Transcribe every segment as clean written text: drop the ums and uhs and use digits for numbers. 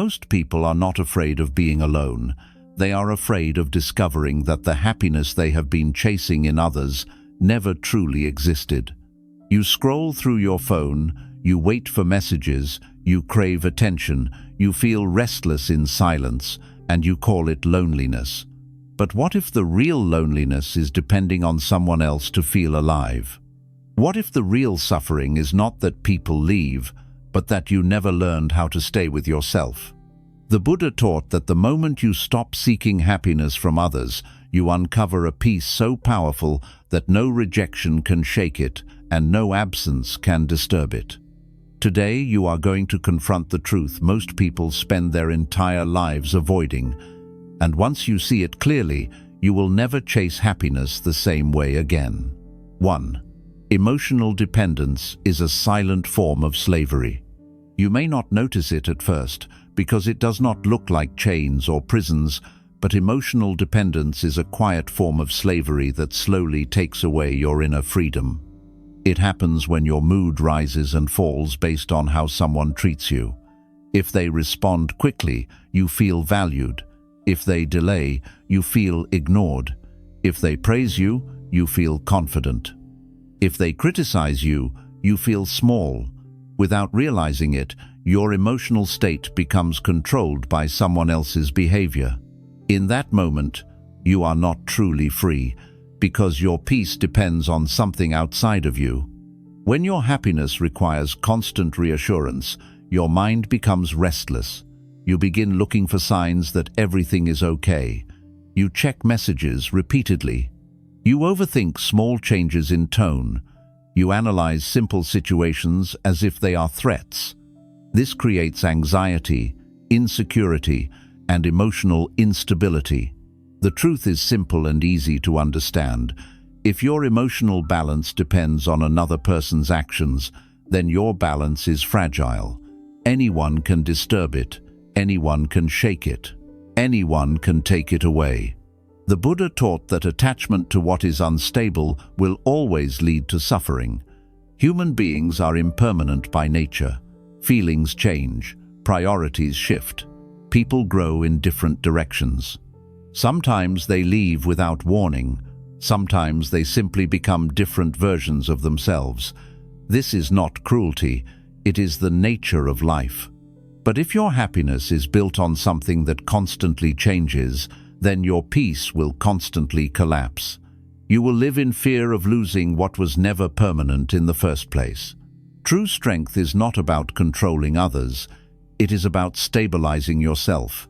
Most people are not afraid of being alone. They are afraid of discovering that the happiness they have been chasing in others never truly existed. You scroll through your phone, you wait for messages, you crave attention, you feel restless in silence, and you call it loneliness. But what if the real loneliness is depending on someone else to feel alive? What if the real suffering is not that people leave, but that you never learned how to stay with yourself? The Buddha taught that the moment you stop seeking happiness from others, you uncover a peace so powerful that no rejection can shake it and no absence can disturb it. Today, you are going to confront the truth most people spend their entire lives avoiding, and once you see it clearly, you will never chase happiness the same way again. 1. Emotional dependence is a silent form of slavery. You may not notice it at first, because it does not look like chains or prisons, but emotional dependence is a quiet form of slavery that slowly takes away your inner freedom. It happens when your mood rises and falls based on how someone treats you. If they respond quickly, you feel valued. If they delay, you feel ignored. If they praise you, you feel confident. If they criticize you, you feel small. Without realizing it, your emotional state becomes controlled by someone else's behavior. In that moment, you are not truly free, because your peace depends on something outside of you. When your happiness requires constant reassurance, your mind becomes restless. You begin looking for signs that everything is okay. You check messages repeatedly. You overthink small changes in tone. You analyze simple situations as if they are threats. This creates anxiety, insecurity, and emotional instability. The truth is simple and easy to understand. If your emotional balance depends on another person's actions, then your balance is fragile. Anyone can disturb it. Anyone can shake it. Anyone can take it away. The Buddha taught that attachment to what is unstable will always lead to suffering. Human beings are impermanent by nature. Feelings change. Priorities shift. People grow in different directions. Sometimes they leave without warning. Sometimes they simply become different versions of themselves. This is not cruelty. It is the nature of life. But if your happiness is built on something that constantly changes, then your peace will constantly collapse. You will live in fear of losing what was never permanent in the first place. True strength is not about controlling others. It is about stabilizing yourself.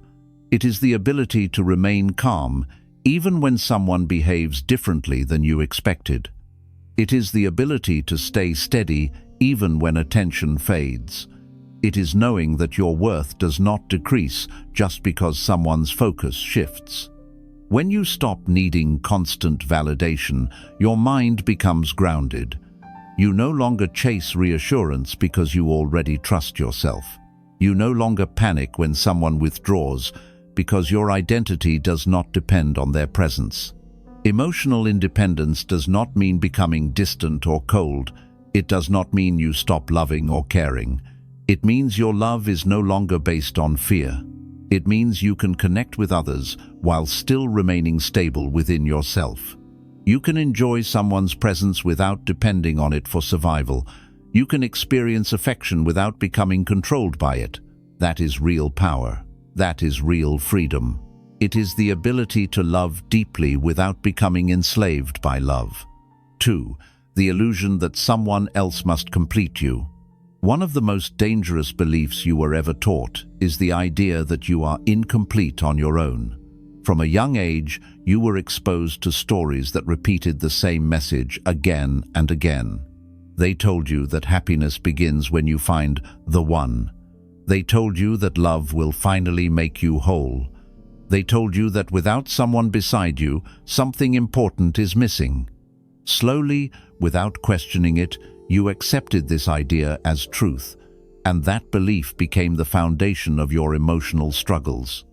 It is the ability to remain calm even when someone behaves differently than you expected. It is the ability to stay steady even when attention fades. It is knowing that your worth does not decrease just because someone's focus shifts. When you stop needing constant validation, your mind becomes grounded. You no longer chase reassurance because you already trust yourself. You no longer panic when someone withdraws because your identity does not depend on their presence. Emotional independence does not mean becoming distant or cold. It does not mean you stop loving or caring. It means your love is no longer based on fear. It means you can connect with others while still remaining stable within yourself. You can enjoy someone's presence without depending on it for survival. You can experience affection without becoming controlled by it. That is real power. That is real freedom. It is the ability to love deeply without becoming enslaved by love. 2. The illusion that someone else must complete you. One of the most dangerous beliefs you were ever taught is the idea that you are incomplete on your own. From a young age, you were exposed to stories that repeated the same message again and again. They told you that happiness begins when you find the one. They told you that love will finally make you whole. They told you that without someone beside you, something important is missing. Slowly, without questioning it, you accepted this idea as truth, and that belief became the foundation of your emotional struggles.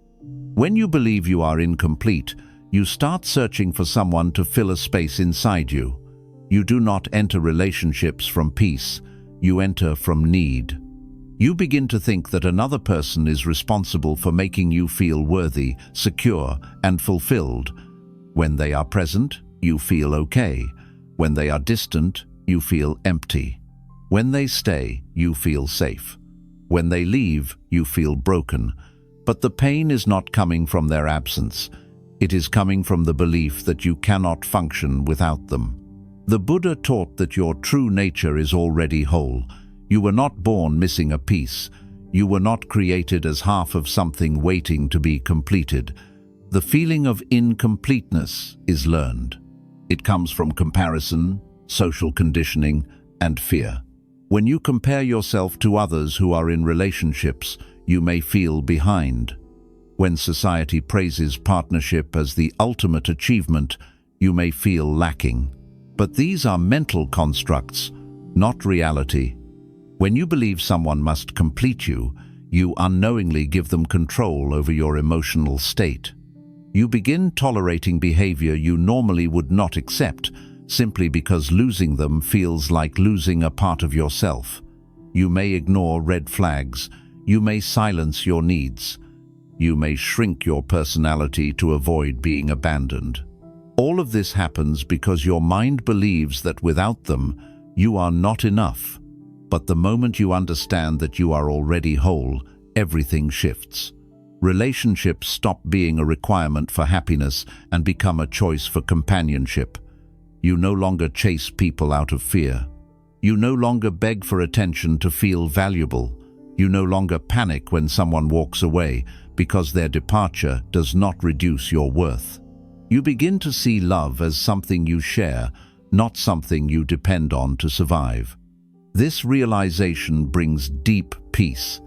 When you believe you are incomplete, you start searching for someone to fill a space inside you. You do not enter relationships from peace, you enter from need. You begin to think that another person is responsible for making you feel worthy, secure, and fulfilled. When they are present, you feel okay. When they are distant, you feel empty. When they stay, you feel safe. When they leave, you feel broken. But the pain is not coming from their absence. It is coming from the belief that you cannot function without them. The Buddha taught that your true nature is already whole. You were not born missing a piece. You were not created as half of something waiting to be completed. The feeling of incompleteness is learned. It comes from comparison, social conditioning, and fear. When you compare yourself to others who are in relationships, you may feel behind. When society praises partnership as the ultimate achievement, you may feel lacking. But these are mental constructs, not reality. When you believe someone must complete you, you unknowingly give them control over your emotional state. You begin tolerating behavior you normally would not accept, simply because losing them feels like losing a part of yourself. You may ignore red flags. You may silence your needs. You may shrink your personality to avoid being abandoned. All of this happens because your mind believes that without them, you are not enough. But the moment you understand that you are already whole, everything shifts. Relationships stop being a requirement for happiness and become a choice for companionship. You no longer chase people out of fear. You no longer beg for attention to feel valuable. You no longer panic when someone walks away because their departure does not reduce your worth. You begin to see love as something you share, not something you depend on to survive. This realization brings deep peace.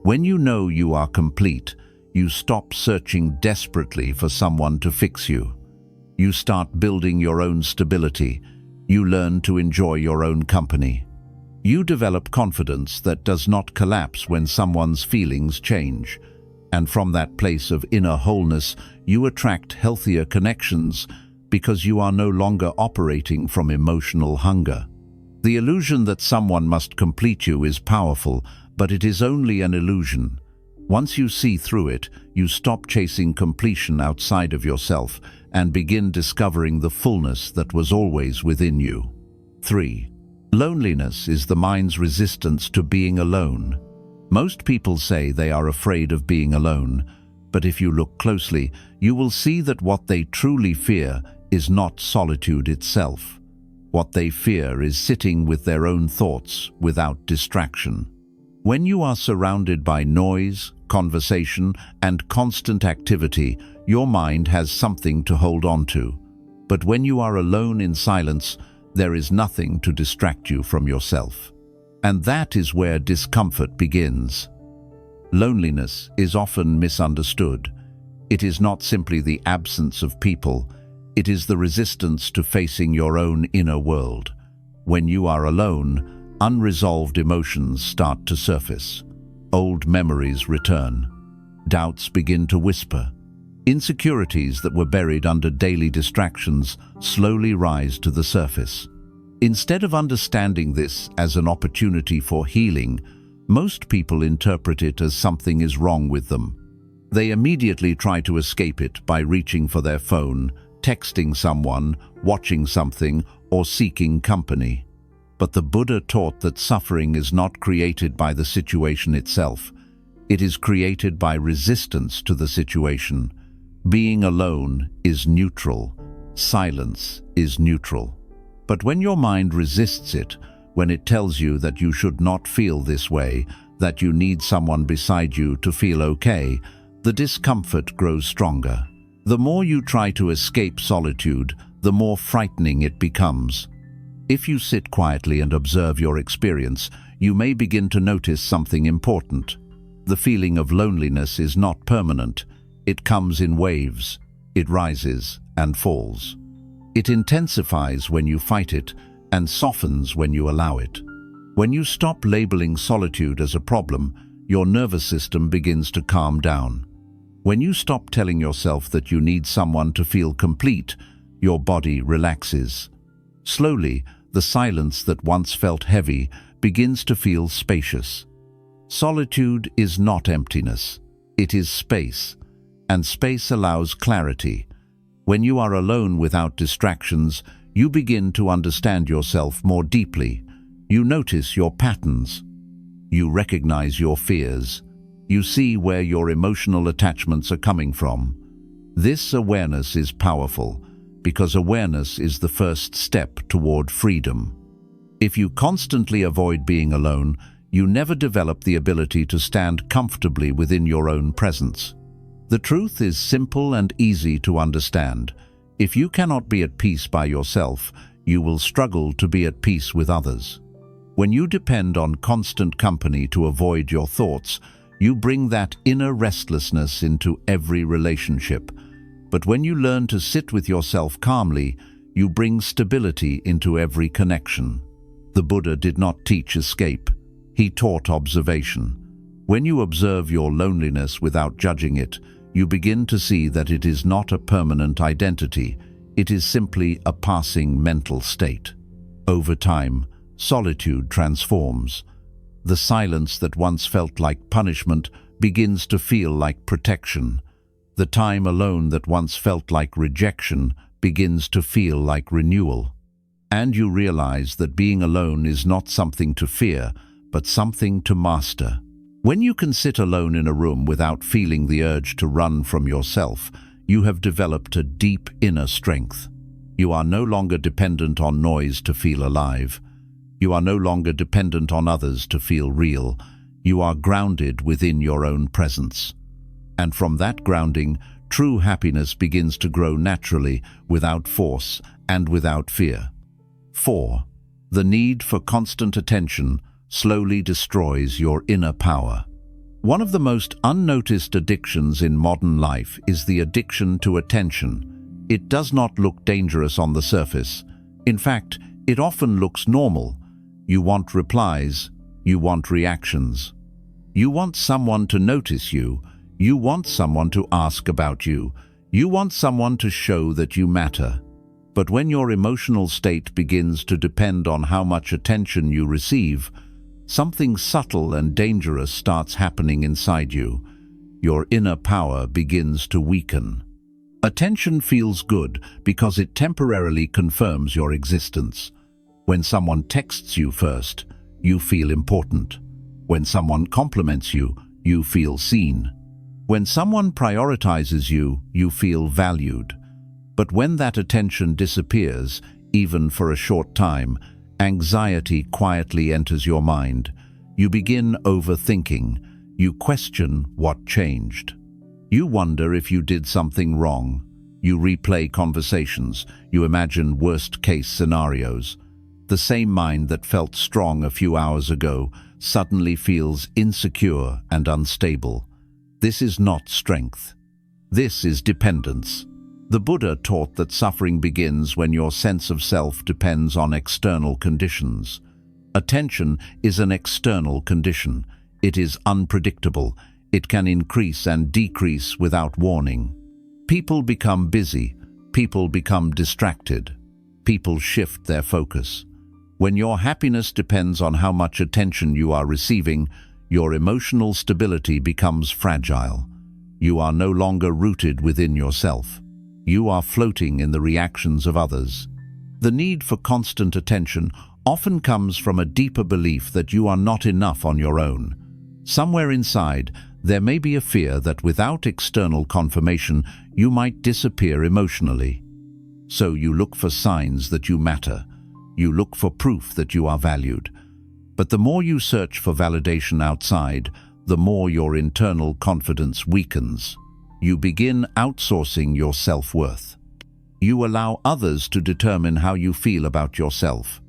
When you know you are complete, you stop searching desperately for someone to fix you. You start building your own stability. You learn to enjoy your own company. You develop confidence that does not collapse when someone's feelings change. And from that place of inner wholeness, you attract healthier connections because you are no longer operating from emotional hunger. The illusion that someone must complete you is powerful, but it is only an illusion. Once you see through it, you stop chasing completion outside of yourself and begin discovering the fullness that was always within you. 3. Loneliness is the mind's resistance to being alone. Most people say they are afraid of being alone, but if you look closely, you will see that what they truly fear is not solitude itself. What they fear is sitting with their own thoughts without distraction. When you are surrounded by noise, conversation, and constant activity, your mind has something to hold on to. But when you are alone in silence, there is nothing to distract you from yourself. And that is where discomfort begins. Loneliness is often misunderstood. It is not simply the absence of people. It is the resistance to facing your own inner world. When you are alone, unresolved emotions start to surface. Old memories return. Doubts begin to whisper. Insecurities that were buried under daily distractions slowly rise to the surface. Instead of understanding this as an opportunity for healing, most people interpret it as something is wrong with them. They immediately try to escape it by reaching for their phone, texting someone, watching something, or seeking company. But the Buddha taught that suffering is not created by the situation itself. It is created by resistance to the situation. Being alone is neutral. Silence is neutral. But when your mind resists it, when it tells you that you should not feel this way, that you need someone beside you to feel okay, the discomfort grows stronger. The more you try to escape solitude, the more frightening it becomes. If you sit quietly and observe your experience, you may begin to notice something important. The feeling of loneliness is not permanent. It comes in waves. It rises and falls. It intensifies when you fight it and softens when you allow it. When you stop labeling solitude as a problem, your nervous system begins to calm down. When you stop telling yourself that you need someone to feel complete, your body relaxes. Slowly, the silence that once felt heavy begins to feel spacious. Solitude is not emptiness. It is space, and space allows clarity. When you are alone without distractions, you begin to understand yourself more deeply. You notice your patterns. You recognize your fears. You see where your emotional attachments are coming from. This awareness is powerful, because awareness is the first step toward freedom. If you constantly avoid being alone, you never develop the ability to stand comfortably within your own presence. The truth is simple and easy to understand. If you cannot be at peace by yourself, you will struggle to be at peace with others. When you depend on constant company to avoid your thoughts, you bring that inner restlessness into every relationship. But when you learn to sit with yourself calmly, you bring stability into every connection. The Buddha did not teach escape. He taught observation. When you observe your loneliness without judging it, you begin to see that it is not a permanent identity. It is simply a passing mental state. Over time, solitude transforms. The silence that once felt like punishment begins to feel like protection. The time alone that once felt like rejection begins to feel like renewal. And you realize that being alone is not something to fear, but something to master. When you can sit alone in a room without feeling the urge to run from yourself, you have developed a deep inner strength. You are no longer dependent on noise to feel alive. You are no longer dependent on others to feel real. You are grounded within your own presence. And from that grounding, true happiness begins to grow naturally, without force and without fear. 4. The need for constant attention slowly destroys your inner power. One of the most unnoticed addictions in modern life is the addiction to attention. It does not look dangerous on the surface. In fact, it often looks normal. You want replies. You want reactions. You want someone to notice you. You want someone to ask about you. You want someone to show that you matter. But when your emotional state begins to depend on how much attention you receive, something subtle and dangerous starts happening inside you. Your inner power begins to weaken. Attention feels good because it temporarily confirms your existence. When someone texts you first, you feel important. When someone compliments you, you feel seen. When someone prioritizes you, you feel valued. But when that attention disappears, even for a short time, anxiety quietly enters your mind. You begin overthinking. You question what changed. You wonder if you did something wrong. You replay conversations. You imagine worst-case scenarios. The same mind that felt strong a few hours ago suddenly feels insecure and unstable. This is not strength. This is dependence. The Buddha taught that suffering begins when your sense of self depends on external conditions. Attention is an external condition. It is unpredictable. It can increase and decrease without warning. People become busy. People become distracted. People shift their focus. When your happiness depends on how much attention you are receiving, your emotional stability becomes fragile. You are no longer rooted within yourself. You are floating in the reactions of others. The need for constant attention often comes from a deeper belief that you are not enough on your own. Somewhere inside, there may be a fear that without external confirmation, you might disappear emotionally. So you look for signs that you matter. You look for proof that you are valued. But the more you search for validation outside, the more your internal confidence weakens. You begin outsourcing your self-worth. You allow others to determine how you feel about yourself.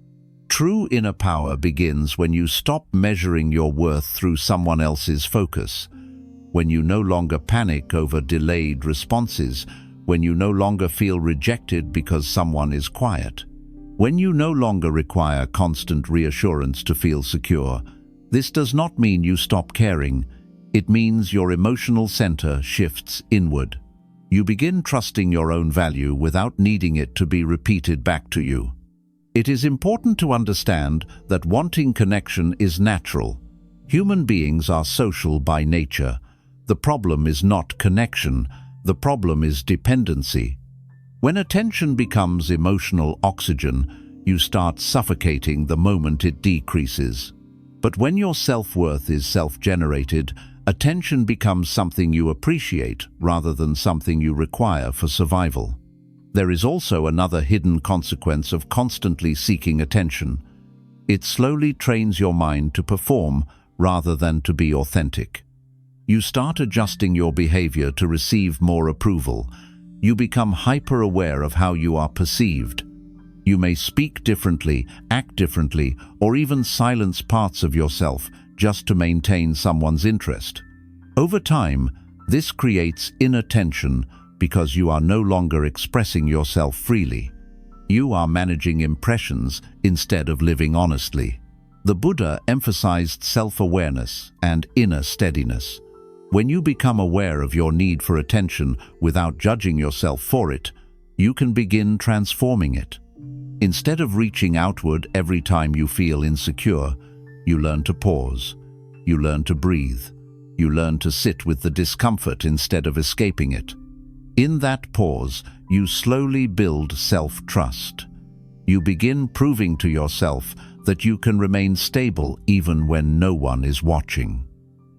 True inner power begins when you stop measuring your worth through someone else's focus, when you no longer panic over delayed responses, when you no longer feel rejected because someone is quiet, when you no longer require constant reassurance to feel secure. This does not mean you stop caring. It means your emotional center shifts inward. You begin trusting your own value without needing it to be repeated back to you. It is important to understand that wanting connection is natural. Human beings are social by nature. The problem is not connection, the problem is dependency. When attention becomes emotional oxygen, you start suffocating the moment it decreases. But when your self-worth is self-generated, attention becomes something you appreciate rather than something you require for survival. There is also another hidden consequence of constantly seeking attention. It slowly trains your mind to perform rather than to be authentic. You start adjusting your behavior to receive more approval. You become hyper-aware of how you are perceived. You may speak differently, act differently, or even silence parts of yourself just to maintain someone's interest. Over time, this creates inattention because you are no longer expressing yourself freely. You are managing impressions instead of living honestly. The Buddha emphasized self-awareness and inner steadiness. When you become aware of your need for attention without judging yourself for it, you can begin transforming it. Instead of reaching outward every time you feel insecure, you learn to pause. You learn to breathe. You learn to sit with the discomfort instead of escaping it. In that pause, you slowly build self-trust. You begin proving to yourself that you can remain stable even when no one is watching.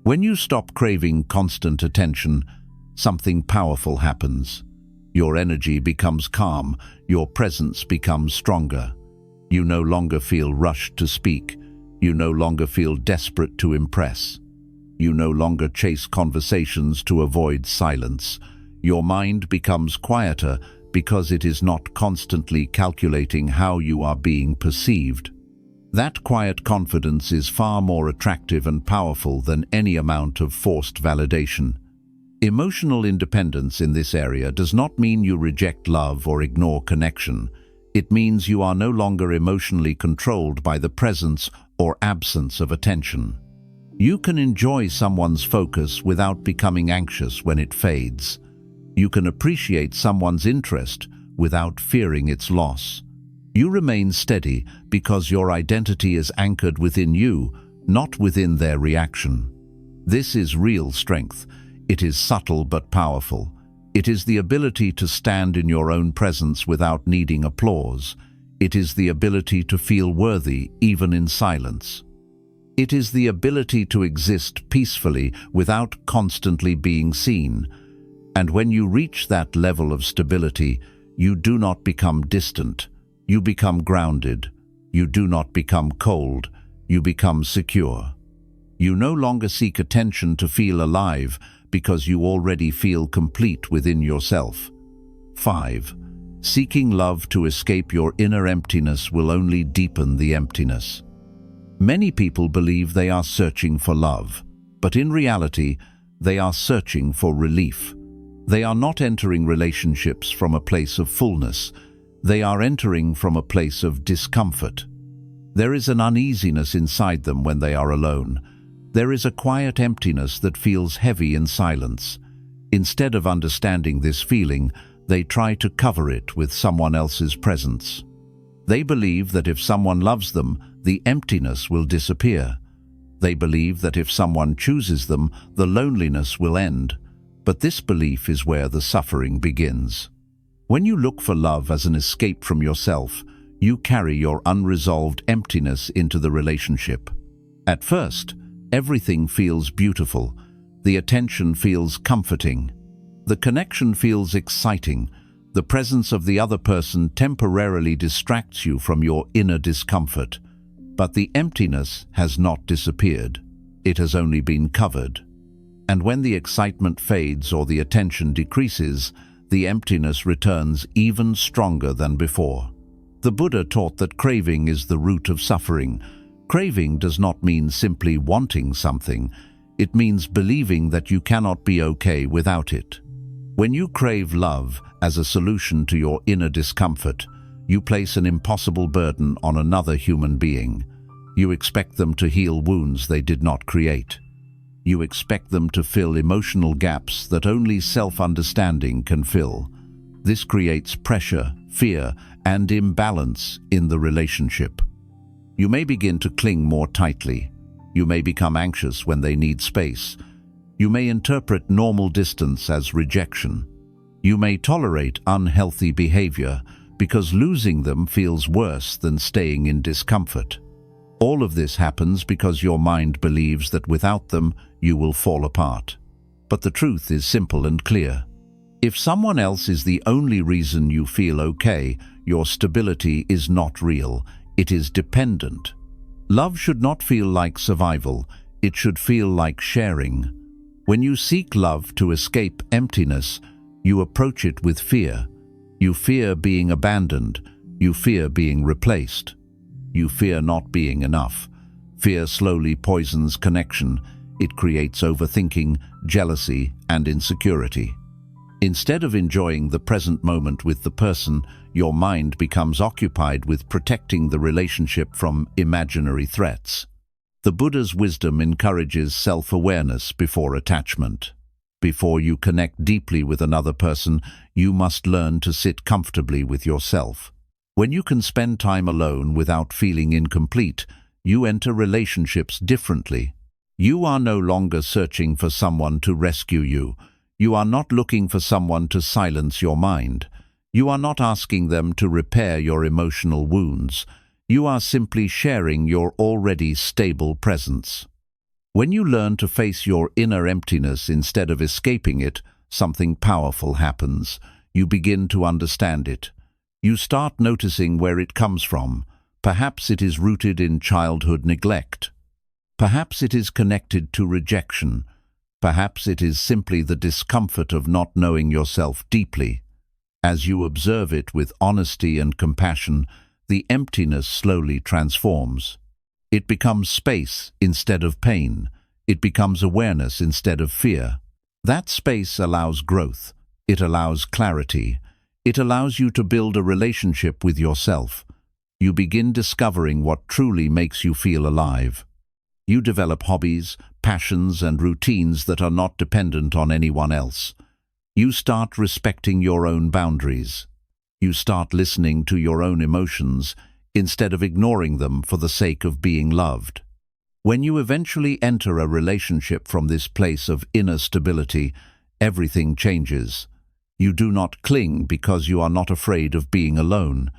When you stop craving constant attention, something powerful happens. Your energy becomes calm, your presence becomes stronger. You no longer feel rushed to speak. You no longer feel desperate to impress. You no longer chase conversations to avoid silence. Your mind becomes quieter because it is not constantly calculating how you are being perceived. That quiet confidence is far more attractive and powerful than any amount of forced validation. Emotional independence in this area does not mean you reject love or ignore connection. It means you are no longer emotionally controlled by the presence or absence of attention. You can enjoy someone's focus without becoming anxious when it fades. You can appreciate someone's interest without fearing its loss. You remain steady because your identity is anchored within you, not within their reaction. This is real strength. It is subtle but powerful. It is the ability to stand in your own presence without needing applause. It is the ability to feel worthy even in silence. It is the ability to exist peacefully without constantly being seen. And when you reach that level of stability, you do not become distant. You become grounded. You do not become cold. You become secure. You no longer seek attention to feel alive because you already feel complete within yourself. 5. Seeking love to escape your inner emptiness will only deepen the emptiness. Many people believe they are searching for love, but in reality, they are searching for relief. They are not entering relationships from a place of fullness. They are entering from a place of discomfort. There is an uneasiness inside them when they are alone. There is a quiet emptiness that feels heavy in silence. Instead of understanding this feeling, they try to cover it with someone else's presence. They believe that if someone loves them, the emptiness will disappear. They believe that if someone chooses them, the loneliness will end. But this belief is where the suffering begins. When you look for love as an escape from yourself, you carry your unresolved emptiness into the relationship. At first, everything feels beautiful. The attention feels comforting. The connection feels exciting. The presence of the other person temporarily distracts you from your inner discomfort. But the emptiness has not disappeared. It has only been covered. And when the excitement fades or the attention decreases, the emptiness returns even stronger than before. The Buddha taught that craving is the root of suffering. Craving does not mean simply wanting something. It means believing that you cannot be okay without it. When you crave love as a solution to your inner discomfort, you place an impossible burden on another human being. You expect them to heal wounds they did not create. You expect them to fill emotional gaps that only self-understanding can fill. This creates pressure, fear, and imbalance in the relationship. You may begin to cling more tightly. You may become anxious when they need space. You may interpret normal distance as rejection. You may tolerate unhealthy behavior because losing them feels worse than staying in discomfort. All of this happens because your mind believes that without them, you will fall apart. But the truth is simple and clear. If someone else is the only reason you feel okay, your stability is not real, it is dependent. Love should not feel like survival, it should feel like sharing. When you seek love to escape emptiness, you approach it with fear. You fear being abandoned, you fear being replaced. You fear not being enough. Fear slowly poisons connection. It creates overthinking, jealousy, and insecurity. Instead of enjoying the present moment with the person, your mind becomes occupied with protecting the relationship from imaginary threats. The Buddha's wisdom encourages self-awareness before attachment. Before you connect deeply with another person, you must learn to sit comfortably with yourself. When you can spend time alone without feeling incomplete, you enter relationships differently. You are no longer searching for someone to rescue you. You are not looking for someone to silence your mind. You are not asking them to repair your emotional wounds. You are simply sharing your already stable presence. When you learn to face your inner emptiness instead of escaping it, something powerful happens. You begin to understand it. You start noticing where it comes from. Perhaps it is rooted in childhood neglect. Perhaps it is connected to rejection. Perhaps it is simply the discomfort of not knowing yourself deeply. As you observe it with honesty and compassion, the emptiness slowly transforms. It becomes space instead of pain. It becomes awareness instead of fear. That space allows growth. It allows clarity. It allows you to build a relationship with yourself. You begin discovering what truly makes you feel alive. You develop hobbies, passions, and routines that are not dependent on anyone else. You start respecting your own boundaries. You start listening to your own emotions instead of ignoring them for the sake of being loved. When you eventually enter a relationship from this place of inner stability, everything changes. You do not cling because you are not afraid of being alone.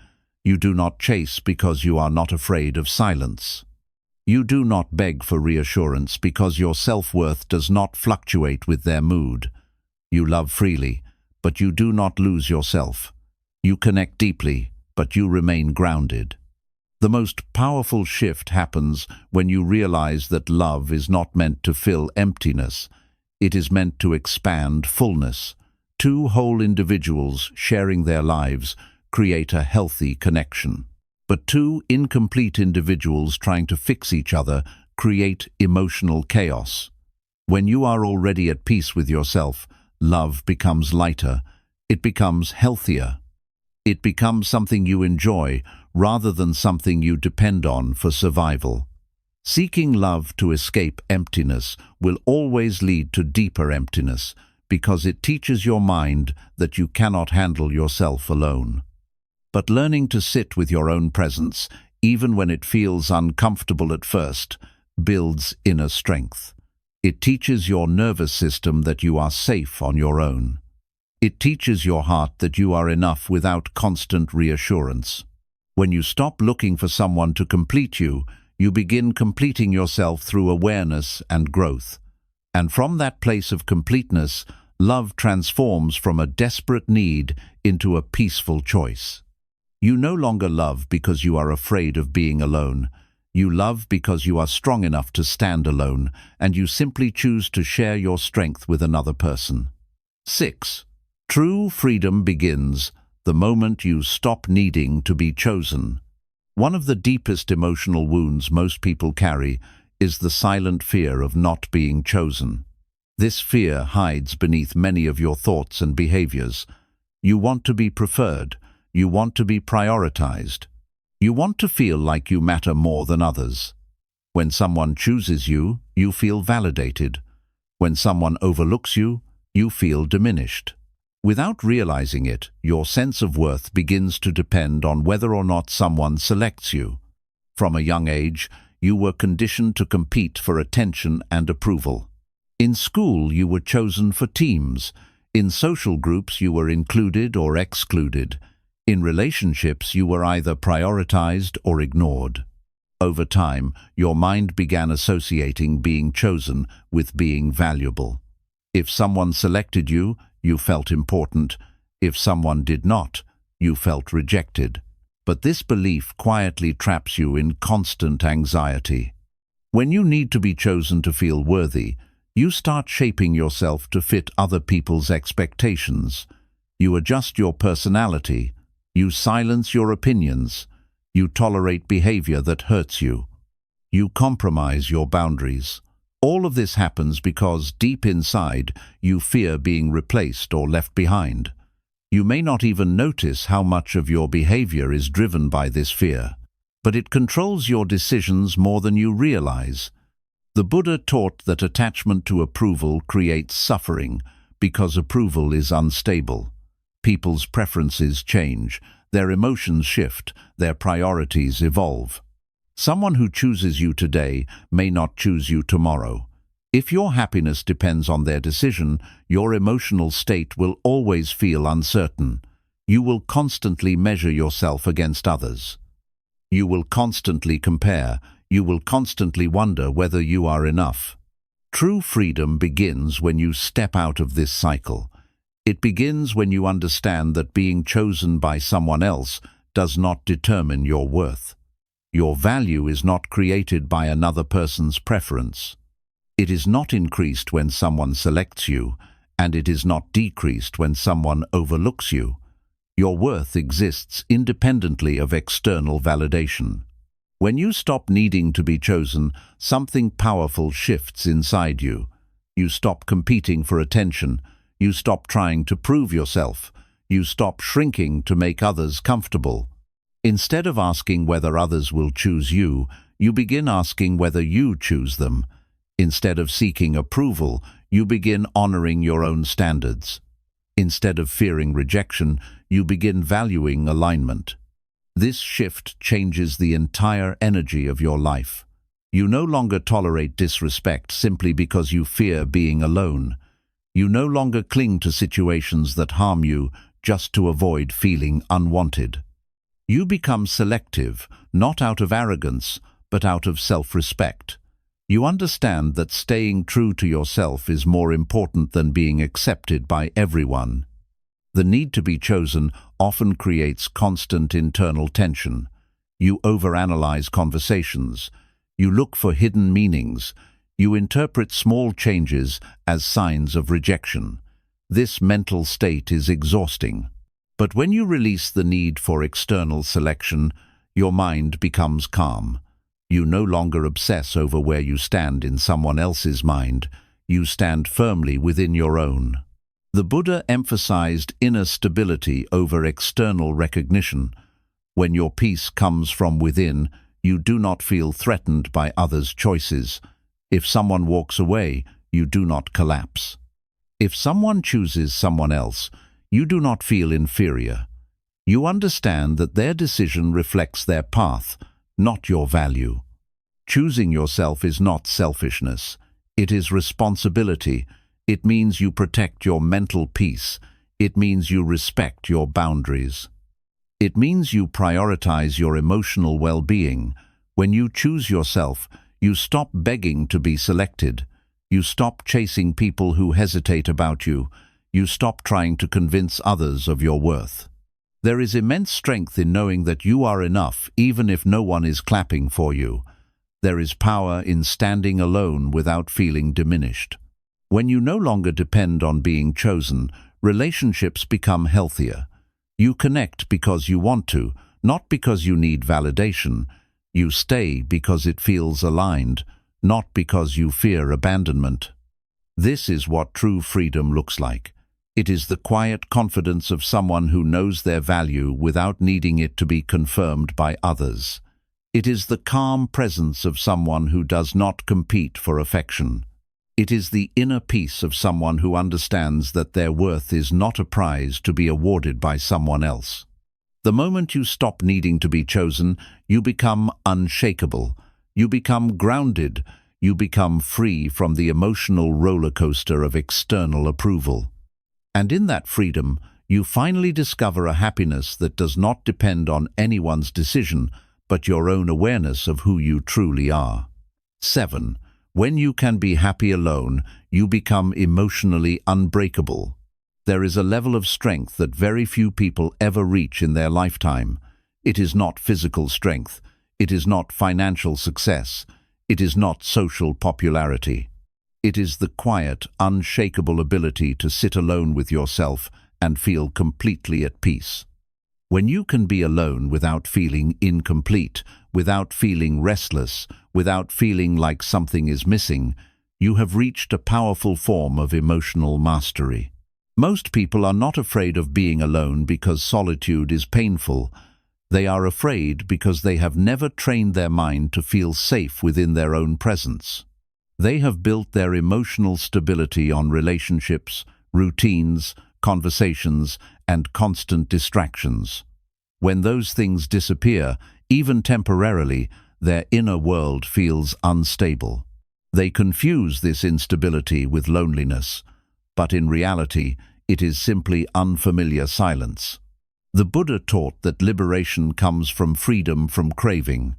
You do not chase because you are not afraid of silence. You do not beg for reassurance because your self-worth does not fluctuate with their mood. You love freely, but you do not lose yourself. You connect deeply, but you remain grounded. The most powerful shift happens when you realize that love is not meant to fill emptiness. It is meant to expand fullness. Two whole individuals sharing their lives create a healthy connection. But two incomplete individuals trying to fix each other create emotional chaos. When you are already at peace with yourself, love becomes lighter. It becomes healthier. It becomes something you enjoy rather than something you depend on for survival. Seeking love to escape emptiness will always lead to deeper emptiness because it teaches your mind that you cannot handle yourself alone. But learning to sit with your own presence, even when it feels uncomfortable at first, builds inner strength. It teaches your nervous system that you are safe on your own. It teaches your heart that you are enough without constant reassurance. When you stop looking for someone to complete you, you begin completing yourself through awareness and growth. And from that place of completeness, love transforms from a desperate need into a peaceful choice. You no longer love because you are afraid of being alone. You love because you are strong enough to stand alone, and you simply choose to share your strength with another person. 6. True freedom begins the moment you stop needing to be chosen. One of the deepest emotional wounds most people carry is the silent fear of not being chosen. This fear hides beneath many of your thoughts and behaviors. You want to be preferred. You want to be prioritized. You want to feel like you matter more than others. When someone chooses you, you feel validated. When someone overlooks you, you feel diminished. Without realizing it, your sense of worth begins to depend on whether or not someone selects you. From a young age, you were conditioned to compete for attention and approval. In school, you were chosen for teams. In social groups, you were included or excluded. In relationships, you were either prioritized or ignored. Over time, your mind began associating being chosen with being valuable. If someone selected you, you felt important. If someone did not, you felt rejected. But this belief quietly traps you in constant anxiety. When you need to be chosen to feel worthy, you start shaping yourself to fit other people's expectations. You adjust your personality. You silence your opinions. You tolerate behavior that hurts you. You compromise your boundaries. All of this happens because deep inside, you fear being replaced or left behind. You may not even notice how much of your behavior is driven by this fear, but it controls your decisions more than you realize. The Buddha taught that attachment to approval creates suffering because approval is unstable. People's preferences change, their emotions shift, their priorities evolve. Someone who chooses you today may not choose you tomorrow. If your happiness depends on their decision, your emotional state will always feel uncertain. You will constantly measure yourself against others. You will constantly compare. You will constantly wonder whether you are enough. True freedom begins when you step out of this cycle. It begins when you understand that being chosen by someone else does not determine your worth. Your value is not created by another person's preference. It is not increased when someone selects you, and it is not decreased when someone overlooks you. Your worth exists independently of external validation. When you stop needing to be chosen, something powerful shifts inside you. You stop competing for attention. You stop trying to prove yourself. You stop shrinking to make others comfortable. Instead of asking whether others will choose you, you begin asking whether you choose them. Instead of seeking approval, you begin honoring your own standards. Instead of fearing rejection, you begin valuing alignment. This shift changes the entire energy of your life. You no longer tolerate disrespect simply because you fear being alone. You no longer cling to situations that harm you just to avoid feeling unwanted. You become selective, not out of arrogance, but out of self-respect. You understand that staying true to yourself is more important than being accepted by everyone. The need to be chosen often creates constant internal tension. You overanalyze conversations. You look for hidden meanings. You interpret small changes as signs of rejection. This mental state is exhausting. But when you release the need for external selection, your mind becomes calm. You no longer obsess over where you stand in someone else's mind. You stand firmly within your own. The Buddha emphasized inner stability over external recognition. When your peace comes from within, you do not feel threatened by others' choices. If someone walks away, you do not collapse. If someone chooses someone else, you do not feel inferior. You understand that their decision reflects their path, not your value. Choosing yourself is not selfishness. It is responsibility. It means you protect your mental peace. It means you respect your boundaries. It means you prioritize your emotional well-being. When you choose yourself, you stop begging to be selected. You stop chasing people who hesitate about you. You stop trying to convince others of your worth. There is immense strength in knowing that you are enough even if no one is clapping for you. There is power in standing alone without feeling diminished. When you no longer depend on being chosen, relationships become healthier. You connect because you want to, not because you need validation. You stay because it feels aligned, not because you fear abandonment. This is what true freedom looks like. It is the quiet confidence of someone who knows their value without needing it to be confirmed by others. It is the calm presence of someone who does not compete for affection. It is the inner peace of someone who understands that their worth is not a prize to be awarded by someone else. The moment you stop needing to be chosen, you become unshakable. You become grounded. You become free from the emotional roller coaster of external approval. And in that freedom, you finally discover a happiness that does not depend on anyone's decision, but your own awareness of who you truly are. 7. When you can be happy alone, you become emotionally unbreakable. There is a level of strength that very few people ever reach in their lifetime. It is not physical strength. It is not financial success. It is not social popularity. It is the quiet, unshakable ability to sit alone with yourself and feel completely at peace. When you can be alone without feeling incomplete, without feeling restless, without feeling like something is missing, you have reached a powerful form of emotional mastery. Most people are not afraid of being alone because solitude is painful. They are afraid because they have never trained their mind to feel safe within their own presence. They have built their emotional stability on relationships, routines, conversations, and constant distractions. When those things disappear, even temporarily, their inner world feels unstable. They confuse this instability with loneliness, but in reality, it is simply unfamiliar silence. The Buddha taught that liberation comes from freedom from craving.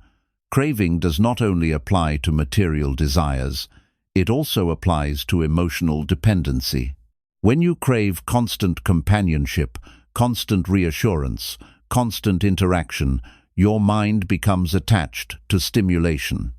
Craving does not only apply to material desires, it also applies to emotional dependency. When you crave constant companionship, constant reassurance, constant interaction, your mind becomes attached to stimulation.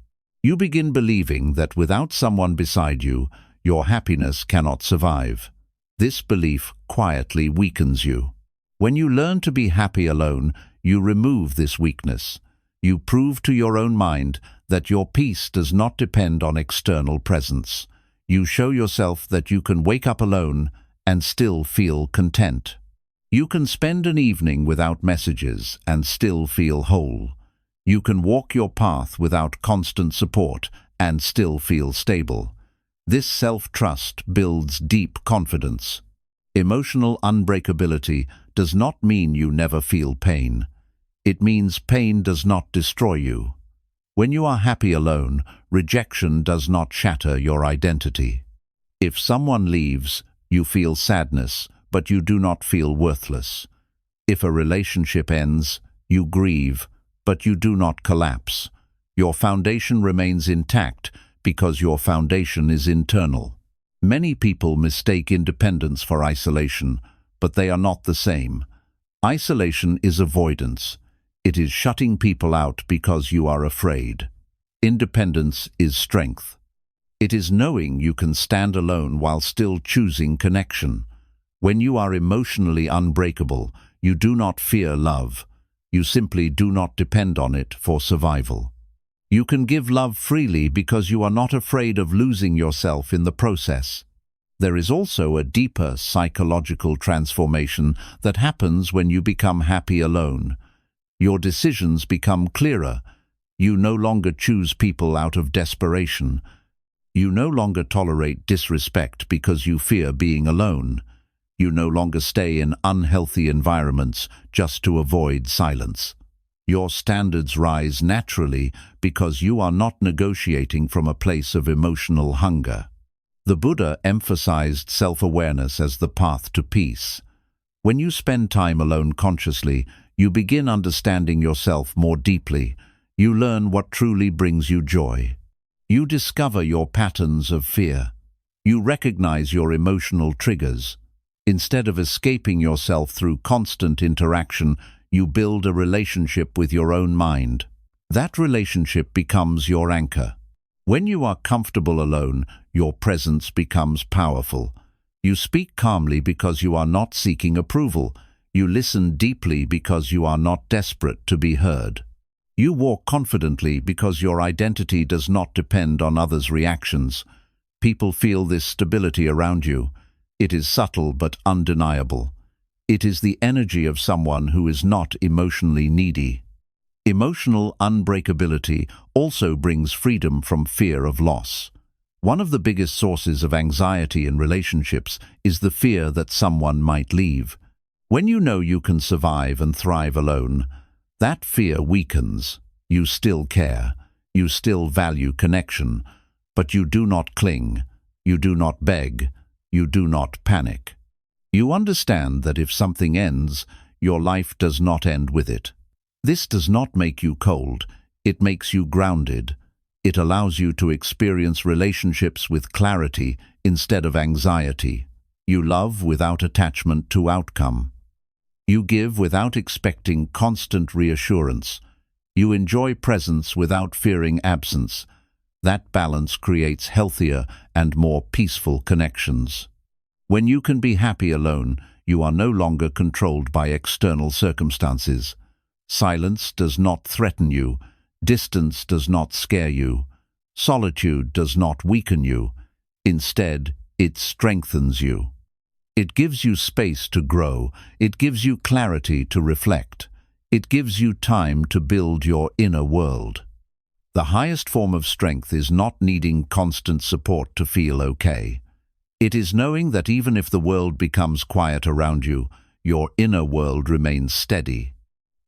You begin believing that without someone beside you, your happiness cannot survive. This belief quietly weakens you. When you learn to be happy alone, you remove this weakness. You prove to your own mind that your peace does not depend on external presence. You show yourself that you can wake up alone and still feel content. You can spend an evening without messages and still feel whole. You can walk your path without constant support and still feel stable. This self-trust builds deep confidence. Emotional unbreakability does not mean you never feel pain. It means pain does not destroy you. When you are happy alone, rejection does not shatter your identity. If someone leaves, you feel sadness, but you do not feel worthless. If a relationship ends, you grieve, but you do not collapse. Your foundation remains intact because your foundation is internal. Many people mistake independence for isolation, but they are not the same. Isolation is avoidance. It is shutting people out because you are afraid. Independence is strength. It is knowing you can stand alone while still choosing connection. When you are emotionally unbreakable, you do not fear love. You simply do not depend on it for survival. You can give love freely because you are not afraid of losing yourself in the process. There is also a deeper psychological transformation that happens when you become happy alone. Your decisions become clearer. You no longer choose people out of desperation. You no longer tolerate disrespect because you fear being alone. You no longer stay in unhealthy environments just to avoid silence. Your standards rise naturally because you are not negotiating from a place of emotional hunger. The Buddha emphasized self-awareness as the path to peace. When you spend time alone consciously, you begin understanding yourself more deeply. You learn what truly brings you joy. You discover your patterns of fear. You recognize your emotional triggers. Instead of escaping yourself through constant interaction, you build a relationship with your own mind. That relationship becomes your anchor. When you are comfortable alone, your presence becomes powerful. You speak calmly because you are not seeking approval. You listen deeply because you are not desperate to be heard. You walk confidently because your identity does not depend on others' reactions. People feel this stability around you. It is subtle but undeniable. It is the energy of someone who is not emotionally needy. Emotional unbreakability also brings freedom from fear of loss. One of the biggest sources of anxiety in relationships is the fear that someone might leave. When you know you can survive and thrive alone, that fear weakens. You still care. You still value connection, but you do not cling, you do not beg, you do not panic. You understand that if something ends, your life does not end with it. This does not make you cold, it makes you grounded. It allows you to experience relationships with clarity instead of anxiety. You love without attachment to outcome. You give without expecting constant reassurance. You enjoy presence without fearing absence. That balance creates healthier and more peaceful connections. When you can be happy alone, you are no longer controlled by external circumstances. Silence does not threaten you. Distance does not scare you. Solitude does not weaken you. Instead, it strengthens you. It gives you space to grow. It gives you clarity to reflect. It gives you time to build your inner world. The highest form of strength is not needing constant support to feel okay. It is knowing that even if the world becomes quiet around you, your inner world remains steady.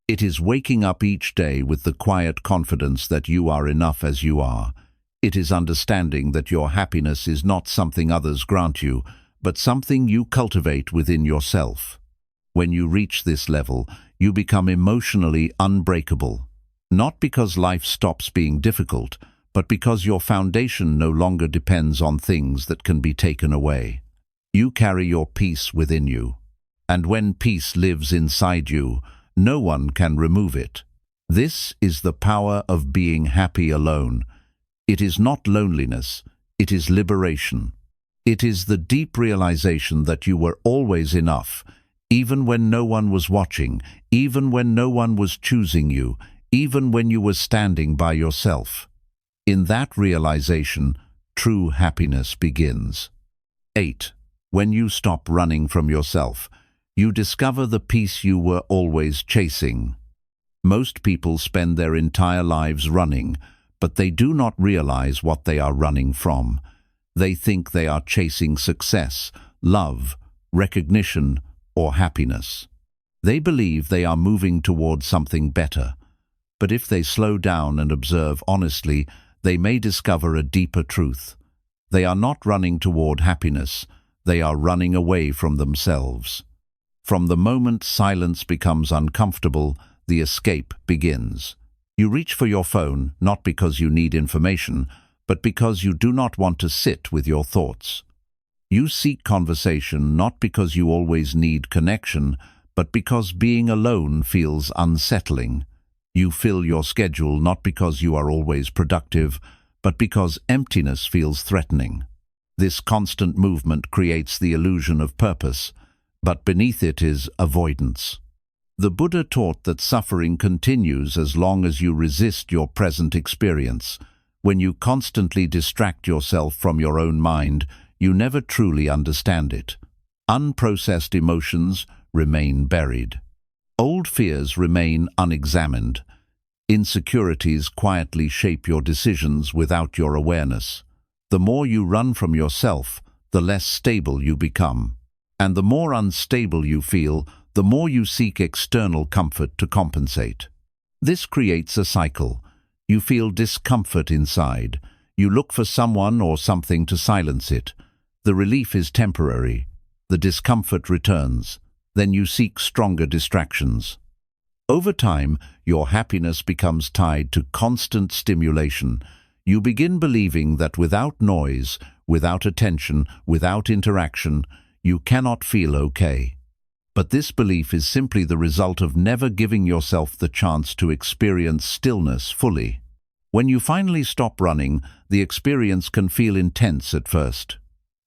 It is waking up each day with the quiet confidence that you are enough as you are. It is understanding that your happiness is not something others grant you, but something you cultivate within yourself. When you reach this level, you become emotionally unbreakable. Not because life stops being difficult, but because your foundation no longer depends on things that can be taken away. You carry your peace within you. And when peace lives inside you, no one can remove it. This is the power of being happy alone. It is not loneliness, it is liberation. It is the deep realization that you were always enough, even when no one was watching, even when no one was choosing you, even when you were standing by yourself. In that realization, true happiness begins. 8. When you stop running from yourself, you discover the peace you were always chasing. Most people spend their entire lives running, but they do not realize what they are running from. They think they are chasing success, love, recognition, or happiness. They believe they are moving toward something better. But if they slow down and observe honestly, they may discover a deeper truth. They are not running toward happiness, they are running away from themselves. From the moment silence becomes uncomfortable, the escape begins. You reach for your phone, not because you need information, but because you do not want to sit with your thoughts. You seek conversation not because you always need connection, but because being alone feels unsettling. You fill your schedule not because you are always productive, but because emptiness feels threatening. This constant movement creates the illusion of purpose, but beneath it is avoidance. The Buddha taught that suffering continues as long as you resist your present experience. When you constantly distract yourself from your own mind, you never truly understand it. Unprocessed emotions remain buried. Old fears remain unexamined. Insecurities quietly shape your decisions without your awareness. The more you run from yourself, the less stable you become. And the more unstable you feel, the more you seek external comfort to compensate. This creates a cycle. You feel discomfort inside. You look for someone or something to silence it. The relief is temporary. The discomfort returns. Then you seek stronger distractions. Over time, your happiness becomes tied to constant stimulation. You begin believing that without noise, without attention, without interaction, you cannot feel okay. But this belief is simply the result of never giving yourself the chance to experience stillness fully. When you finally stop running, the experience can feel intense at first.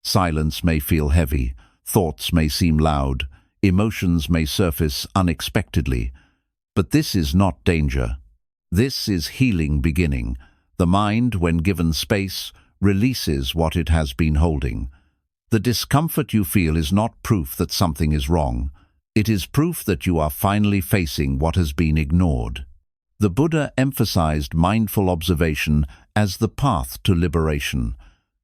Silence may feel heavy, thoughts may seem loud, emotions may surface unexpectedly. But this is not danger. This is healing beginning. The mind, when given space, releases what it has been holding. The discomfort you feel is not proof that something is wrong. It is proof that you are finally facing what has been ignored. The Buddha emphasized mindful observation as the path to liberation.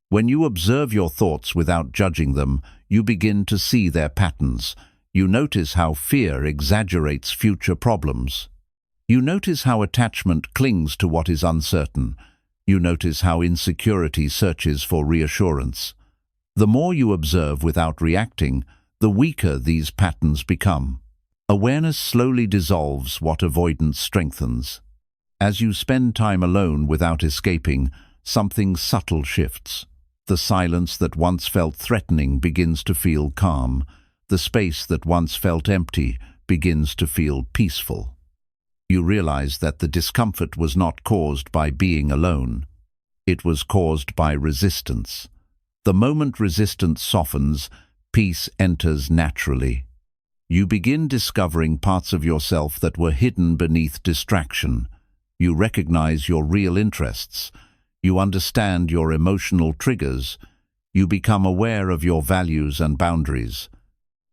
When you observe your thoughts without judging them, you begin to see their patterns. You notice how fear exaggerates future problems. You notice how attachment clings to what is uncertain. You notice how insecurity searches for reassurance. The more you observe without reacting, the weaker these patterns become. Awareness slowly dissolves what avoidance strengthens. As you spend time alone without escaping, something subtle shifts. The silence that once felt threatening begins to feel calm. The space that once felt empty begins to feel peaceful. You realize that the discomfort was not caused by being alone. It was caused by resistance. The moment resistance softens, peace enters naturally. You begin discovering parts of yourself that were hidden beneath distraction. You recognize your real interests. You understand your emotional triggers. You become aware of your values and boundaries.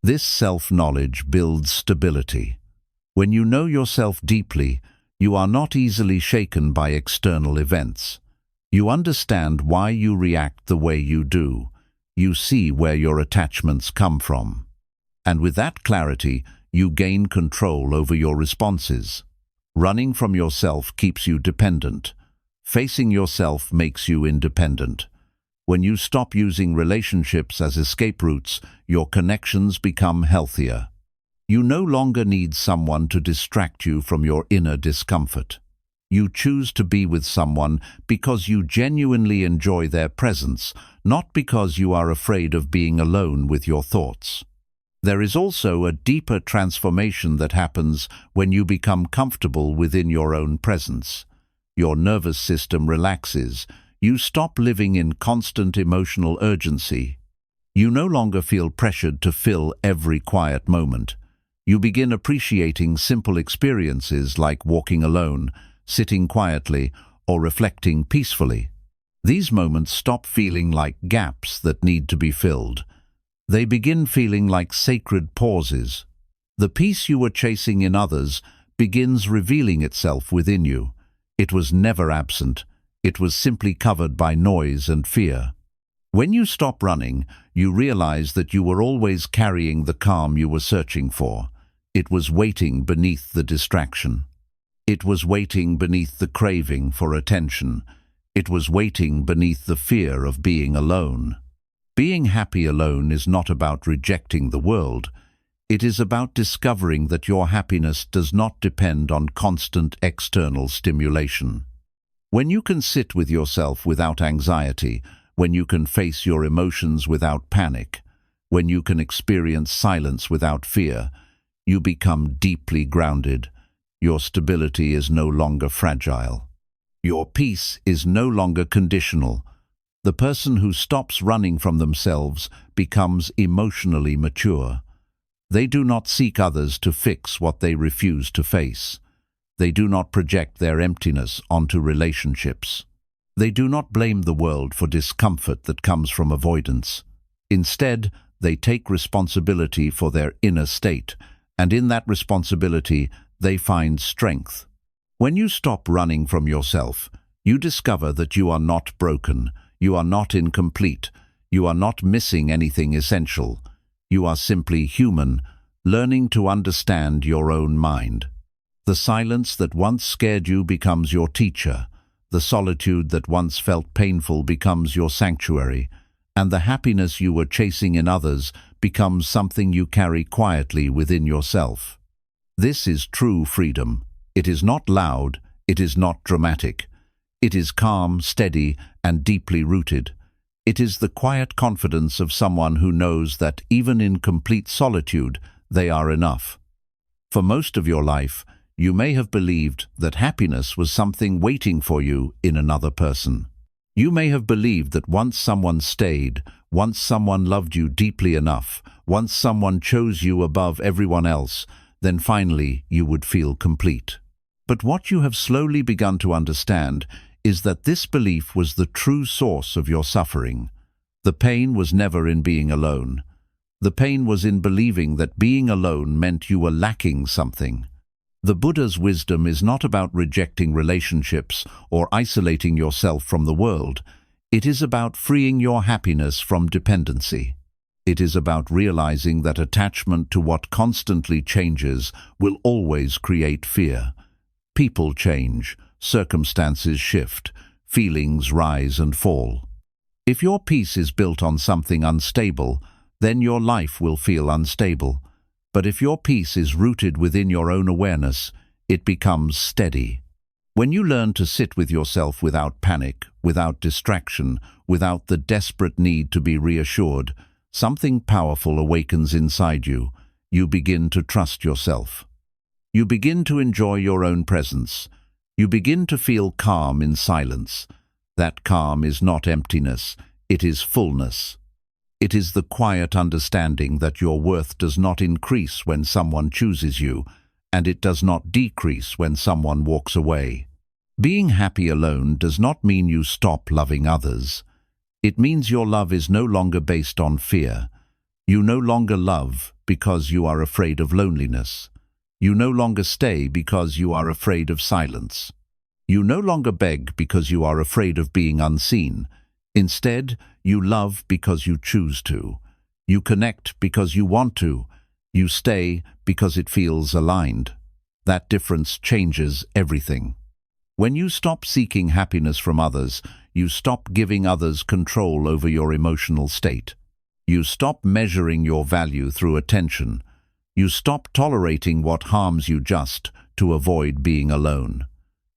This self-knowledge builds stability. When you know yourself deeply, you are not easily shaken by external events. You understand why you react the way you do. You see where your attachments come from. And with that clarity, you gain control over your responses. Running from yourself keeps you dependent. Facing yourself makes you independent. When you stop using relationships as escape routes, your connections become healthier. You no longer need someone to distract you from your inner discomfort. You choose to be with someone because you genuinely enjoy their presence, not because you are afraid of being alone with your thoughts. There is also a deeper transformation that happens when you become comfortable within your own presence. Your nervous system relaxes. You stop living in constant emotional urgency. You no longer feel pressured to fill every quiet moment. You begin appreciating simple experiences like walking alone, sitting quietly, or reflecting peacefully. These moments stop feeling like gaps that need to be filled. They begin feeling like sacred pauses. The peace you were chasing in others begins revealing itself within you. It was never absent. It was simply covered by noise and fear. When you stop running, you realize that you were always carrying the calm you were searching for. It was waiting beneath the distraction. It was waiting beneath the craving for attention. It was waiting beneath the fear of being alone. Being happy alone is not about rejecting the world. It is about discovering that your happiness does not depend on constant external stimulation. When you can sit with yourself without anxiety, when you can face your emotions without panic, when you can experience silence without fear, you become deeply grounded. Your stability is no longer fragile. Your peace is no longer conditional. The person who stops running from themselves becomes emotionally mature. They do not seek others to fix what they refuse to face. They do not project their emptiness onto relationships. They do not blame the world for discomfort that comes from avoidance. Instead, they take responsibility for their inner state, and in that responsibility, they find strength. When you stop running from yourself, you discover that you are not broken. You are not incomplete. You are not missing anything essential. You are simply human, learning to understand your own mind. The silence that once scared you becomes your teacher. The solitude that once felt painful becomes your sanctuary. And the happiness you were chasing in others becomes something you carry quietly within yourself. This is true freedom. It is not loud. It is not dramatic. It is calm, steady, and deeply rooted. It is the quiet confidence of someone who knows that even in complete solitude, they are enough. For most of your life, you may have believed that happiness was something waiting for you in another person. You may have believed that once someone stayed, once someone loved you deeply enough, once someone chose you above everyone else, then finally you would feel complete. But what you have slowly begun to understand is that this belief was the true source of your suffering. The pain was never in being alone. The pain was in believing that being alone meant you were lacking something. The Buddha's wisdom is not about rejecting relationships or isolating yourself from the world. It is about freeing your happiness from dependency. It is about realizing that attachment to what constantly changes will always create fear. People change, circumstances shift, feelings rise and fall. If your peace is built on something unstable, then your life will feel unstable. But if your peace is rooted within your own awareness, it becomes steady. When you learn to sit with yourself without panic, without distraction, without the desperate need to be reassured, something powerful awakens inside you. You begin to trust yourself. You begin to enjoy your own presence. You begin to feel calm in silence. That calm is not emptiness, it is fullness. It is the quiet understanding that your worth does not increase when someone chooses you, and it does not decrease when someone walks away. Being happy alone does not mean you stop loving others. It means your love is no longer based on fear. You no longer love because you are afraid of loneliness. You no longer stay because you are afraid of silence. You no longer beg because you are afraid of being unseen. Instead, you love because you choose to. You connect because you want to. You stay because it feels aligned. That difference changes everything. When you stop seeking happiness from others, you stop giving others control over your emotional state. You stop measuring your value through attention. You stop tolerating what harms you just to avoid being alone.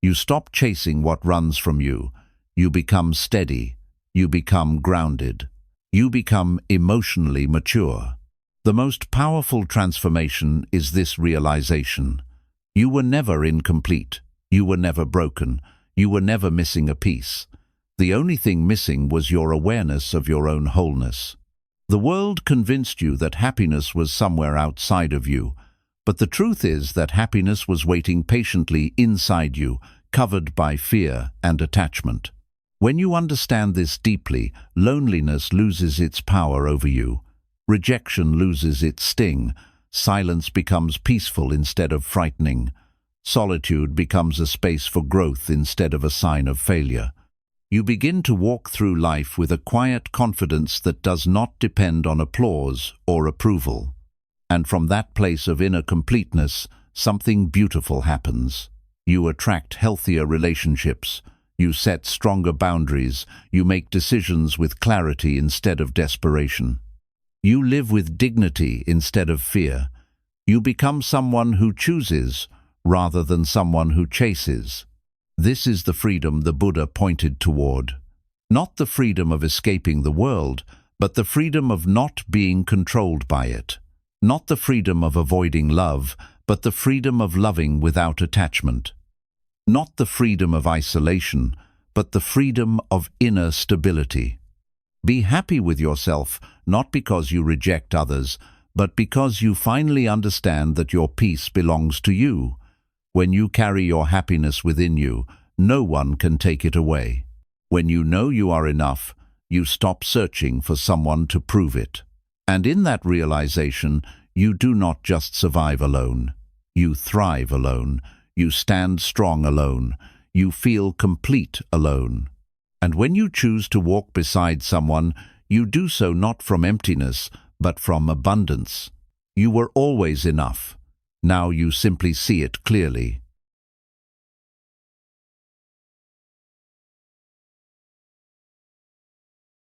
You stop chasing what runs from you. You become steady. You become grounded. You become emotionally mature. The most powerful transformation is this realization. You were never incomplete. You were never broken. You were never missing a piece. The only thing missing was your awareness of your own wholeness. The world convinced you that happiness was somewhere outside of you, but the truth is that happiness was waiting patiently inside you, covered by fear and attachment. When you understand this deeply, loneliness loses its power over you. Rejection loses its sting. Silence becomes peaceful instead of frightening. Solitude becomes a space for growth instead of a sign of failure. You begin to walk through life with a quiet confidence that does not depend on applause or approval. And from that place of inner completeness, something beautiful happens. You attract healthier relationships. You set stronger boundaries. You make decisions with clarity instead of desperation. You live with dignity instead of fear. You become someone who chooses rather than someone who chases. This is the freedom the Buddha pointed toward. Not the freedom of escaping the world, but the freedom of not being controlled by it. Not the freedom of avoiding love, but the freedom of loving without attachment. Not the freedom of isolation, but the freedom of inner stability. Be happy with yourself, not because you reject others, but because you finally understand that your peace belongs to you. When you carry your happiness within you, no one can take it away. When you know you are enough, you stop searching for someone to prove it. And in that realization, you do not just survive alone. You thrive alone. You stand strong alone. You feel complete alone. And when you choose to walk beside someone, you do so not from emptiness, but from abundance. You were always enough. Now you simply see it clearly.